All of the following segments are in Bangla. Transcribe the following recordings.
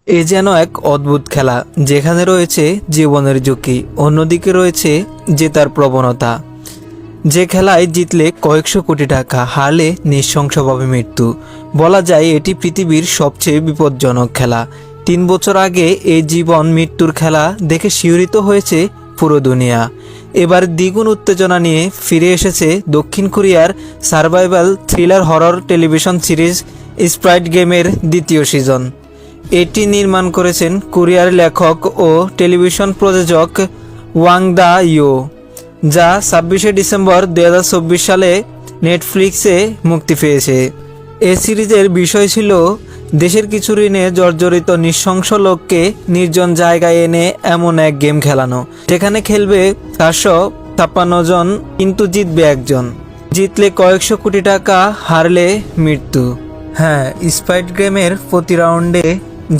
এ যেন এক অদ্ভুত খেলা, যেখানে রয়েছে জীবনের ঝুঁকি, অন্যদিকে রয়েছে জেতার প্রবণতা। যে খেলায় জিতলে কয়েকশো কোটি টাকা, হারলে নৃশংসভাবে মৃত্যু। বলা যায় এটি পৃথিবীর সবচেয়ে বিপজ্জনক খেলা। 3 বছর আগে এই জীবন মৃত্যুর খেলা দেখে শিহরিত হয়েছে পুরো দুনিয়া। এবার দ্বিগুণ উত্তেজনা নিয়ে ফিরে এসেছে দক্ষিণ কোরিয়ার survival thriller horror television series Sprite গেমের দ্বিতীয় সিজন। এটি নির্মাণ করেছেন কোরিয়ার লেখক ও টেলিভিশন প্রযোজক ওয়াং দা ইউ, যা 26শে ডিসেম্বর 2024 সালে নেটফ্লিক্সে মুক্তি পেয়েছে। এ সিরিজের বিষয় ছিল দেশের কিছু ঋণে জর্জরিত নৃশংস লোককে নির্জন জায়গায় এনে এমন এক গেম খেলানো, যেখানে খেলবে 456 জন, কিন্তু জিতবে একজন। জিতলে কয়েকশো কোটি টাকা, হারলে মৃত্যু। হ্যাঁ, স্প্রাইট গেমের প্রতি রাউন্ডে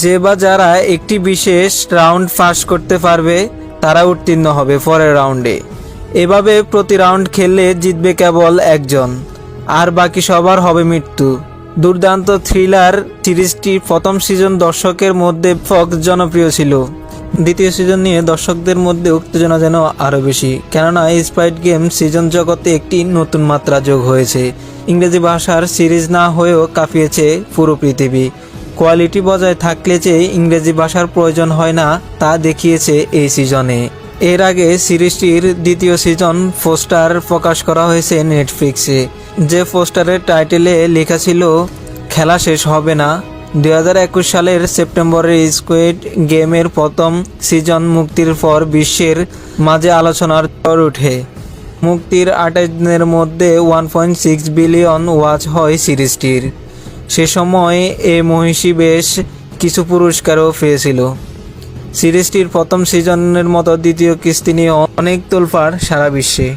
যে বা যারা একটি বিশেষ রাউন্ড পাস করতে পারবে তারা উত্তীর্ণ হবে পরের রাউন্ডে। এভাবে প্রতি রাউন্ড খেললে জিতবে কেবল একজন, আর বাকি সবার হবে মৃত্যু। দুর্দান্ত থ্রিলার সিরিজটির প্রথম সিজন দর্শকের মধ্যে জনপ্রিয় ছিল। দ্বিতীয় সিজন নিয়ে দর্শকদের মধ্যে উত্তেজনা যেন আরও বেশি, কেননা স্প্রাইট গেম সিজন জগতে একটি নতুন মাত্রা যোগ হয়েছে। ইংরেজি ভাষার সিরিজ না হয়েও কাঁপিয়েছে পুরো পৃথিবী। কোয়ালিটি বজায় থাকলে যে ইংরেজি ভাষার প্রয়োজন হয় না তা দেখিয়েছে এই সিজনে। এর আগে সিরিজটির দ্বিতীয় সিজন পোস্টার প্রকাশ করা হয়েছে নেটফ্লিক্সে। যে পোস্টারের টাইটেলে লেখা ছিল খেলা শেষ হবে না। 2021 সালের সেপ্টেম্বরে স্কুইড গেমের প্রথম সিজন মুক্তির পর বিশ্বের মাঝে আলোচনার ঝড় ওঠে। মুক্তির 28 দিনের মধ্যে 1.6 বিলিয়ন ওয়াচ হয় সিরিজটির। সে সময় এ মহিষী বেশ কিছু পুরস্কারও পেয়েছিল। সিরিজটির প্রথম সিজনের মতো দ্বিতীয় কিস্তি নিয়ে অনেক তোলপাড় সারা বিশ্বে।